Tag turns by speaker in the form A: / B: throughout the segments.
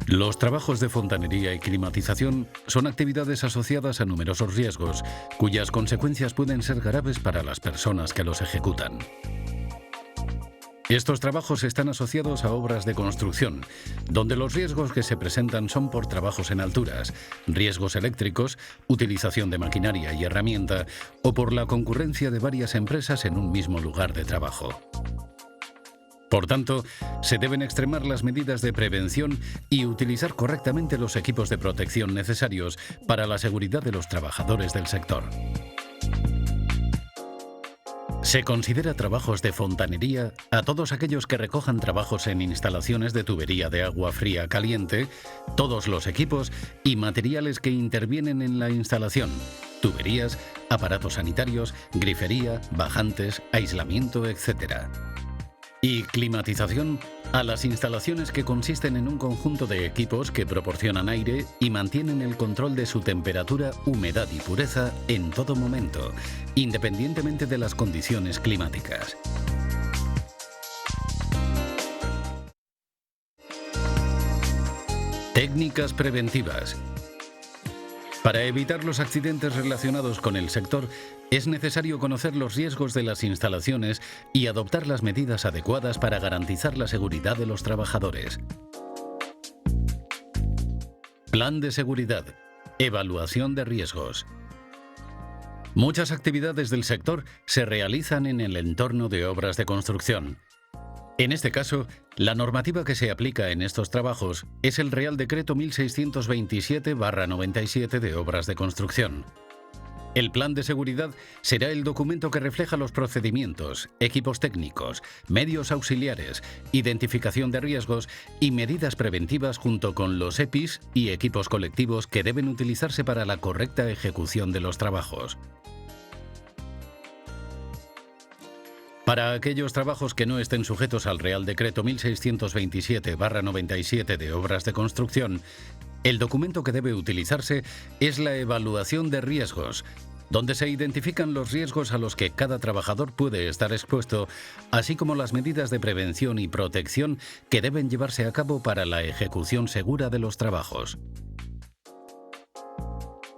A: Los trabajos de fontanería y climatización son actividades asociadas a numerosos riesgos, cuyas consecuencias pueden ser graves para las personas que los ejecutan. Estos trabajos están asociados a obras de construcción, donde los riesgos que se presentan son por trabajos en alturas, riesgos eléctricos, utilización de maquinaria y herramienta, o por la concurrencia de varias empresas en un mismo lugar de trabajo. Por tanto, se deben extremar las medidas de prevención y utilizar correctamente los equipos de protección necesarios para la seguridad de los trabajadores del sector. Se considera trabajos de fontanería a todos aquellos que recojan trabajos en instalaciones de tubería de agua fría caliente, todos los equipos y materiales que intervienen en la instalación, tuberías, aparatos sanitarios, grifería, bajantes, aislamiento, etc. Y climatización a las instalaciones que consisten en un conjunto de equipos que proporcionan aire y mantienen el control de su temperatura, humedad y pureza en todo momento, independientemente de las condiciones climáticas. Técnicas preventivas. Para evitar los accidentes relacionados con el sector, es necesario conocer los riesgos de las instalaciones y adoptar las medidas adecuadas para garantizar la seguridad de los trabajadores. Plan de seguridad. Evaluación de riesgos. Muchas actividades del sector se realizan en el entorno de obras de construcción. En este caso, la normativa que se aplica en estos trabajos es el Real Decreto 1627/97 de Obras de Construcción. El plan de seguridad será el documento que refleja los procedimientos, equipos técnicos, medios auxiliares, identificación de riesgos y medidas preventivas junto con los EPIs y equipos colectivos que deben utilizarse para la correcta ejecución de los trabajos. Para aquellos trabajos que no estén sujetos al Real Decreto 1627/97 de Obras de Construcción, el documento que debe utilizarse es la evaluación de riesgos, donde se identifican los riesgos a los que cada trabajador puede estar expuesto, así como las medidas de prevención y protección que deben llevarse a cabo para la ejecución segura de los trabajos.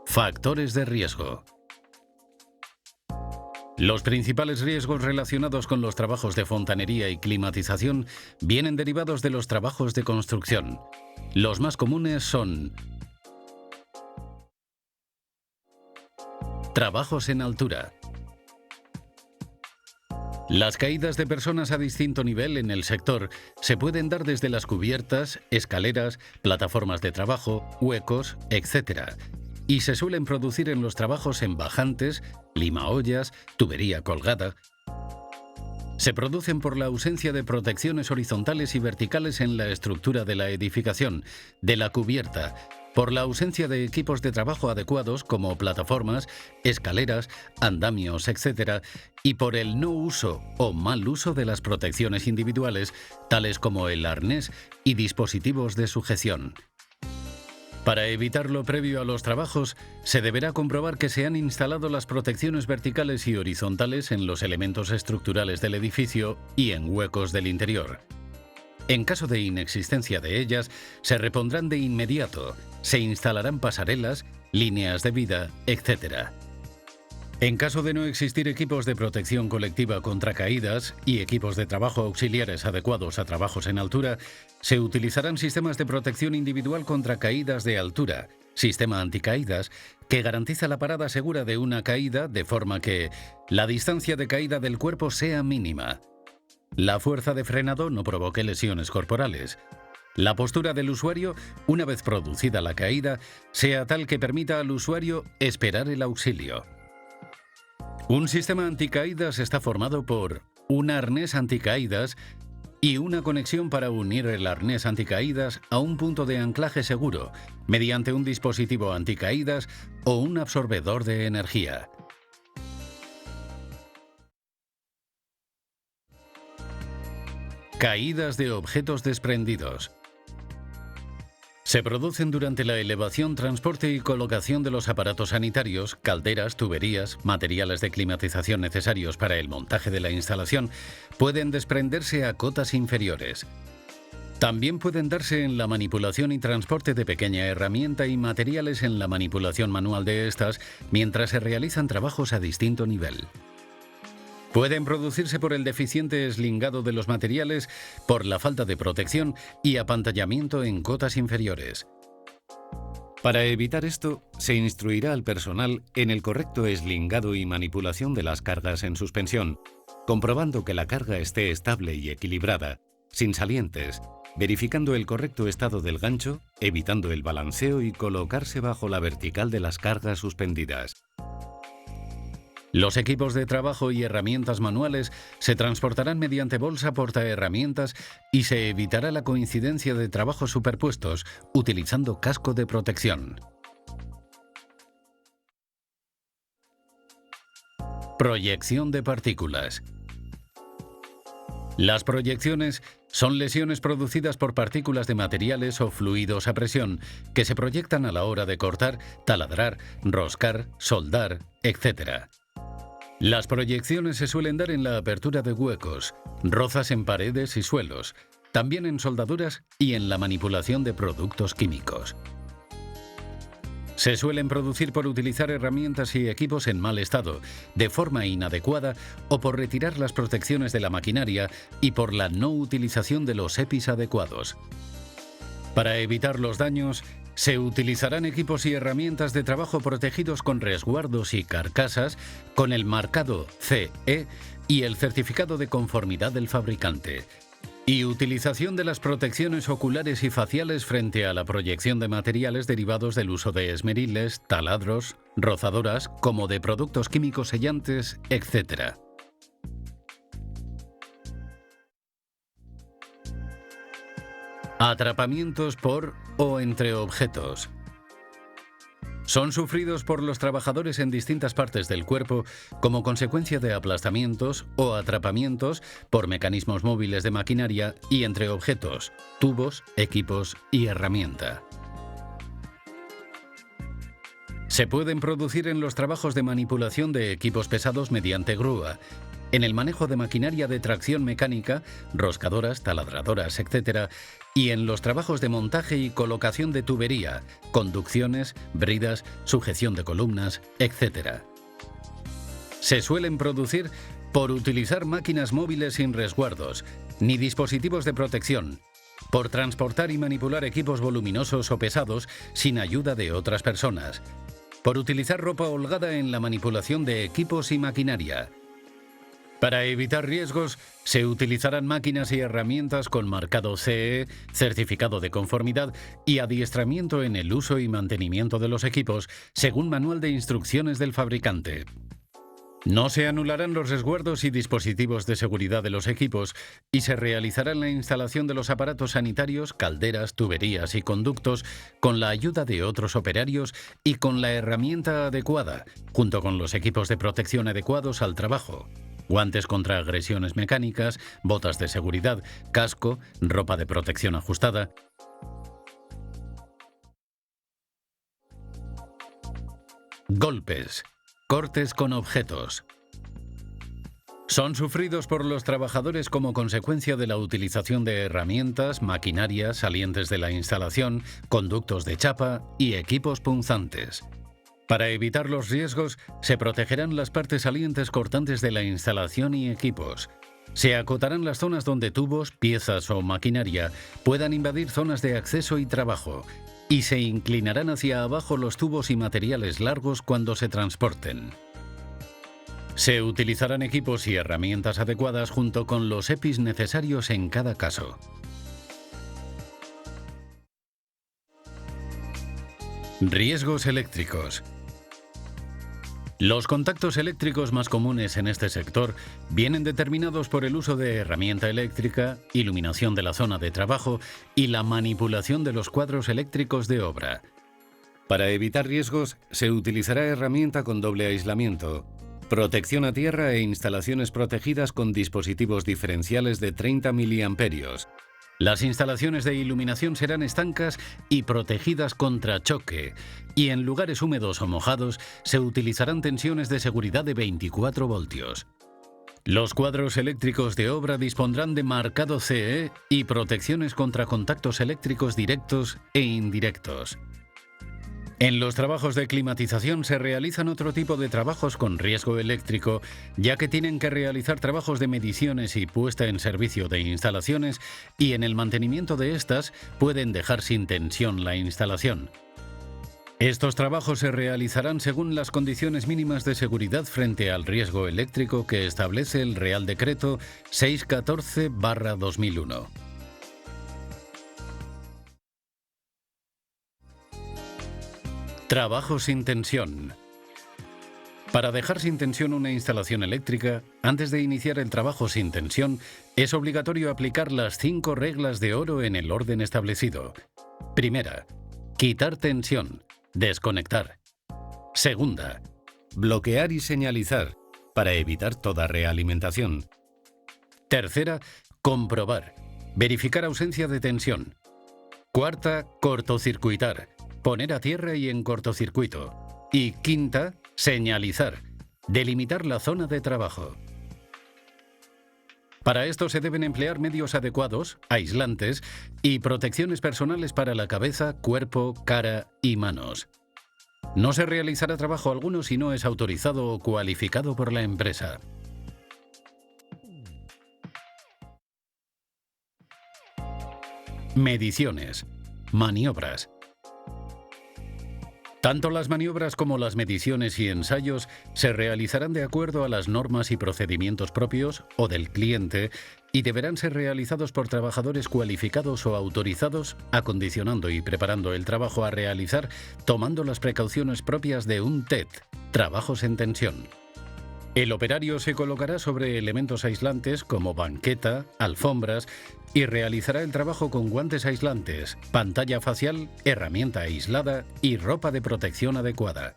A: Factores de riesgo. Los principales riesgos relacionados con los trabajos de fontanería y climatización vienen derivados de los trabajos de construcción. Los más comunes son: trabajos en altura. Las caídas de personas a distinto nivel en el sector se pueden dar desde las cubiertas, escaleras, plataformas de trabajo, huecos, etc., y se suelen producir en los trabajos en bajantes, limaollas, tubería colgada. Se producen por la ausencia de protecciones horizontales y verticales en la estructura de la edificación, de la cubierta, por la ausencia de equipos de trabajo adecuados como plataformas, escaleras, andamios, etc., y por el no uso o mal uso de las protecciones individuales, tales como el arnés y dispositivos de sujeción. Para evitarlo previo a los trabajos, se deberá comprobar que se han instalado las protecciones verticales y horizontales en los elementos estructurales del edificio y en huecos del interior. En caso de inexistencia de ellas, se repondrán de inmediato, se instalarán pasarelas, líneas de vida, etc. En caso de no existir equipos de protección colectiva contra caídas y equipos de trabajo auxiliares adecuados a trabajos en altura, se utilizarán sistemas de protección individual contra caídas de altura, sistema anticaídas, que garantiza la parada segura de una caída de forma que la distancia de caída del cuerpo sea mínima. La fuerza de frenado no provoque lesiones corporales. La postura del usuario, una vez producida la caída, sea tal que permita al usuario esperar el auxilio. Un sistema anticaídas está formado por un arnés anticaídas y una conexión para unir el arnés anticaídas a un punto de anclaje seguro mediante un dispositivo anticaídas o un absorbedor de energía. Caídas de objetos desprendidos. Se producen durante la elevación, transporte y colocación de los aparatos sanitarios, calderas, tuberías, materiales de climatización necesarios para el montaje de la instalación, pueden desprenderse a cotas inferiores. También pueden darse en la manipulación y transporte de pequeña herramienta y materiales en la manipulación manual de estas mientras se realizan trabajos a distinto nivel. Pueden producirse por el deficiente eslingado de los materiales, por la falta de protección y apantallamiento en cotas inferiores. Para evitar esto, se instruirá al personal en el correcto eslingado y manipulación de las cargas en suspensión, comprobando que la carga esté estable y equilibrada, sin salientes, verificando el correcto estado del gancho, evitando el balanceo y colocarse bajo la vertical de las cargas suspendidas. Los equipos de trabajo y herramientas manuales se transportarán mediante bolsa portaherramientas y se evitará la coincidencia de trabajos superpuestos utilizando casco de protección. Proyección de partículas. Las proyecciones son lesiones producidas por partículas de materiales o fluidos a presión que se proyectan a la hora de cortar, taladrar, roscar, soldar, etc. Las proyecciones se suelen dar en la apertura de huecos, rozas en paredes y suelos, también en soldaduras y en la manipulación de productos químicos. Se suelen producir por utilizar herramientas y equipos en mal estado, de forma inadecuada o por retirar las protecciones de la maquinaria y por la no utilización de los EPIs adecuados. Para evitar los daños, se utilizarán equipos y herramientas de trabajo protegidos con resguardos y carcasas con el marcado CE y el certificado de conformidad del fabricante. Y utilización de las protecciones oculares y faciales frente a la proyección de materiales derivados del uso de esmeriles, taladros, rozadoras, como de productos químicos sellantes, etc. Atrapamientos por o entre objetos. Son sufridos por los trabajadores en distintas partes del cuerpo como consecuencia de aplastamientos o atrapamientos por mecanismos móviles de maquinaria y entre objetos, tubos, equipos y herramienta. Se pueden producir en los trabajos de manipulación de equipos pesados mediante grúa, en el manejo de maquinaria de tracción mecánica, roscadoras, taladradoras, etc., y en los trabajos de montaje y colocación de tubería, conducciones, bridas, sujeción de columnas, etc. Se suelen producir por utilizar máquinas móviles sin resguardos, ni dispositivos de protección, por transportar y manipular equipos voluminosos o pesados sin ayuda de otras personas, por utilizar ropa holgada en la manipulación de equipos y maquinaria. Para evitar riesgos, se utilizarán máquinas y herramientas con marcado CE, certificado de conformidad y adiestramiento en el uso y mantenimiento de los equipos, según manual de instrucciones del fabricante. No se anularán los resguardos y dispositivos de seguridad de los equipos y se realizará la instalación de los aparatos sanitarios, calderas, tuberías y conductos con la ayuda de otros operarios y con la herramienta adecuada, junto con los equipos de protección adecuados al trabajo. Guantes contra agresiones mecánicas, botas de seguridad, casco, ropa de protección ajustada. Golpes. Cortes con objetos. Son sufridos por los trabajadores como consecuencia de la utilización de herramientas, maquinaria, salientes de la instalación, conductos de chapa y equipos punzantes. Para evitar los riesgos, se protegerán las partes salientes cortantes de la instalación y equipos. Se acotarán las zonas donde tubos, piezas o maquinaria puedan invadir zonas de acceso y trabajo, y se inclinarán hacia abajo los tubos y materiales largos cuando se transporten. Se utilizarán equipos y herramientas adecuadas junto con los EPIs necesarios en cada caso. Riesgos eléctricos. Los contactos eléctricos más comunes en este sector vienen determinados por el uso de herramienta eléctrica, iluminación de la zona de trabajo y la manipulación de los cuadros eléctricos de obra. Para evitar riesgos, se utilizará herramienta con doble aislamiento, protección a tierra e instalaciones protegidas con dispositivos diferenciales de 30 miliamperios. Las instalaciones de iluminación serán estancas y protegidas contra choque, y en lugares húmedos o mojados se utilizarán tensiones de seguridad de 24 voltios. Los cuadros eléctricos de obra dispondrán de marcado CE y protecciones contra contactos eléctricos directos e indirectos. En los trabajos de climatización se realizan otro tipo de trabajos con riesgo eléctrico, ya que tienen que realizar trabajos de mediciones y puesta en servicio de instalaciones, y en el mantenimiento de estas pueden dejar sin tensión la instalación. Estos trabajos se realizarán según las condiciones mínimas de seguridad frente al riesgo eléctrico que establece el Real Decreto 614/2001. Trabajo sin tensión. Para dejar sin tensión una instalación eléctrica, antes de iniciar el trabajo sin tensión, es obligatorio aplicar las 5 reglas de oro en el orden establecido. Primera, quitar tensión. Desconectar. Segunda, bloquear y señalizar, para evitar toda realimentación. Tercera, comprobar. Verificar ausencia de tensión. Cuarta, cortocircuitar. Poner a tierra y en cortocircuito. Y quinta, señalizar. Delimitar la zona de trabajo. Para esto se deben emplear medios adecuados, aislantes y protecciones personales para la cabeza, cuerpo, cara y manos. No se realizará trabajo alguno si no es autorizado o cualificado por la empresa. Mediciones. Maniobras. Tanto las maniobras como las mediciones y ensayos se realizarán de acuerdo a las normas y procedimientos propios o del cliente y deberán ser realizados por trabajadores cualificados o autorizados, acondicionando y preparando el trabajo a realizar tomando las precauciones propias de un TET, trabajos en tensión. El operario se colocará sobre elementos aislantes como banqueta, alfombras y realizará el trabajo con guantes aislantes, pantalla facial, herramienta aislada y ropa de protección adecuada.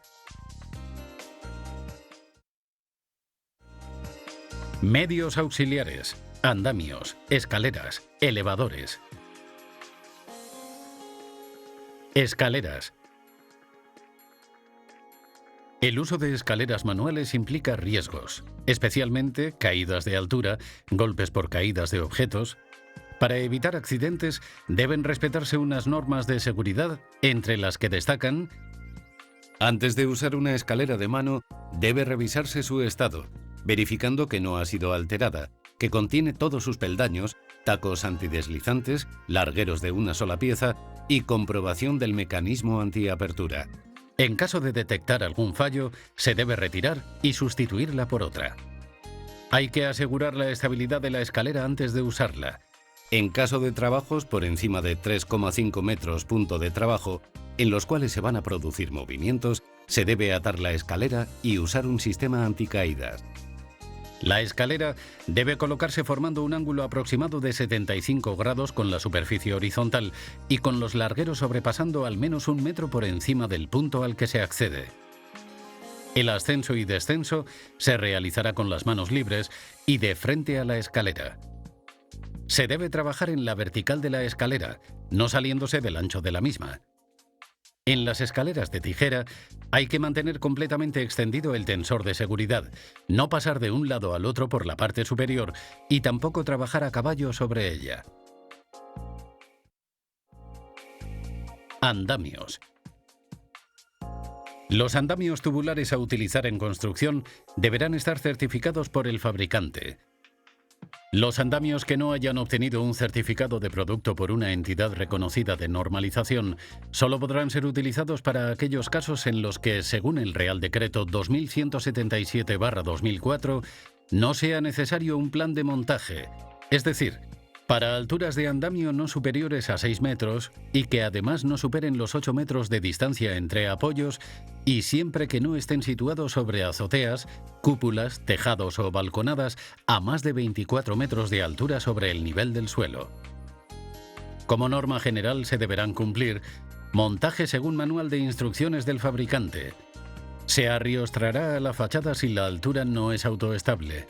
A: Medios auxiliares, andamios, escaleras, elevadores. Escaleras. El uso de escaleras manuales implica riesgos, especialmente caídas de altura, golpes por caídas de objetos. Para evitar accidentes, deben respetarse unas normas de seguridad, entre las que destacan: antes de usar una escalera de mano, debe revisarse su estado, verificando que no ha sido alterada, que contiene todos sus peldaños, tacos antideslizantes, largueros de una sola pieza y comprobación del mecanismo antiapertura. En caso de detectar algún fallo, se debe retirar y sustituirla por otra. Hay que asegurar la estabilidad de la escalera antes de usarla. En caso de trabajos por encima de 3,5 metros punto de trabajo, en los cuales se van a producir movimientos, se debe atar la escalera y usar un sistema anticaídas. La escalera debe colocarse formando un ángulo aproximado de 75 grados con la superficie horizontal y con los largueros sobrepasando al menos 1 metro por encima del punto al que se accede. El ascenso y descenso se realizará con las manos libres y de frente a la escalera. Se debe trabajar en la vertical de la escalera, no saliéndose del ancho de la misma. En las escaleras de tijera hay que mantener completamente extendido el tensor de seguridad, no pasar de un lado al otro por la parte superior y tampoco trabajar a caballo sobre ella. Andamios. Los andamios tubulares a utilizar en construcción deberán estar certificados por el fabricante. Los andamios que no hayan obtenido un certificado de producto por una entidad reconocida de normalización solo podrán ser utilizados para aquellos casos en los que, según el Real Decreto 2177/2004, no sea necesario un plan de montaje, es decir, para alturas de andamio no superiores a 6 metros y que además no superen los 8 metros de distancia entre apoyos y siempre que no estén situados sobre azoteas, cúpulas, tejados o balconadas a más de 24 metros de altura sobre el nivel del suelo. Como norma general se deberán cumplir montaje según manual de instrucciones del fabricante. Se arriostrará a la fachada si la altura no es autoestable.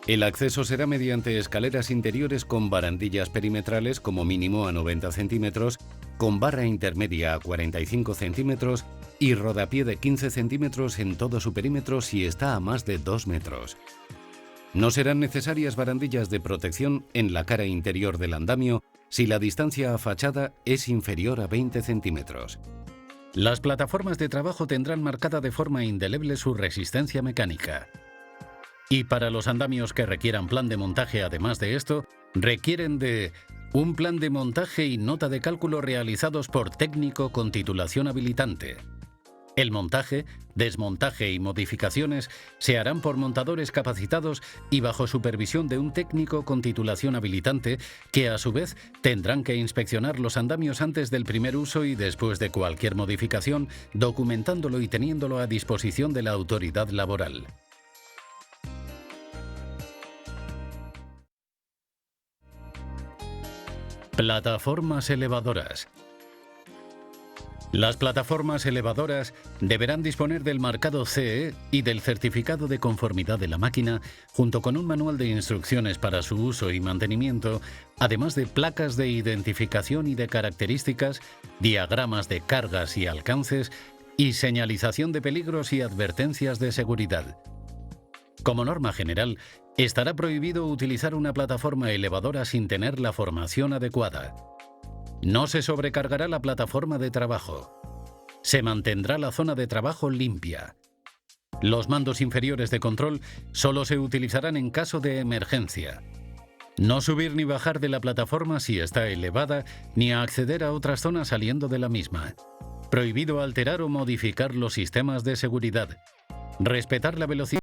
A: El acceso será mediante escaleras interiores con barandillas perimetrales como mínimo a 90 centímetros, con barra intermedia a 45 centímetros y rodapié de 15 centímetros en todo su perímetro si está a más de 2 metros. No serán necesarias barandillas de protección en la cara interior del andamio si la distancia a fachada es inferior a 20 centímetros. Las plataformas de trabajo tendrán marcada de forma indeleble su resistencia mecánica. Y para los andamios que requieran plan de montaje, además de esto, requieren de un plan de montaje y nota de cálculo realizados por técnico con titulación habilitante. El montaje, desmontaje y modificaciones se harán por montadores capacitados y bajo supervisión de un técnico con titulación habilitante que, a su vez, tendrán que inspeccionar los andamios antes del primer uso y después de cualquier modificación, documentándolo y teniéndolo a disposición de la autoridad laboral. Plataformas elevadoras. Las plataformas elevadoras deberán disponer del marcado CE y del certificado de conformidad de la máquina, junto con un manual de instrucciones para su uso y mantenimiento, además de placas de identificación y de características, diagramas de cargas y alcances y señalización de peligros y advertencias de seguridad. Como norma general, estará prohibido utilizar una plataforma elevadora sin tener la formación adecuada. No se sobrecargará la plataforma de trabajo. Se mantendrá la zona de trabajo limpia. Los mandos inferiores de control solo se utilizarán en caso de emergencia. No subir ni bajar de la plataforma si está elevada, ni a acceder a otras zonas saliendo de la misma. Prohibido alterar o modificar los sistemas de seguridad. Respetar la velocidad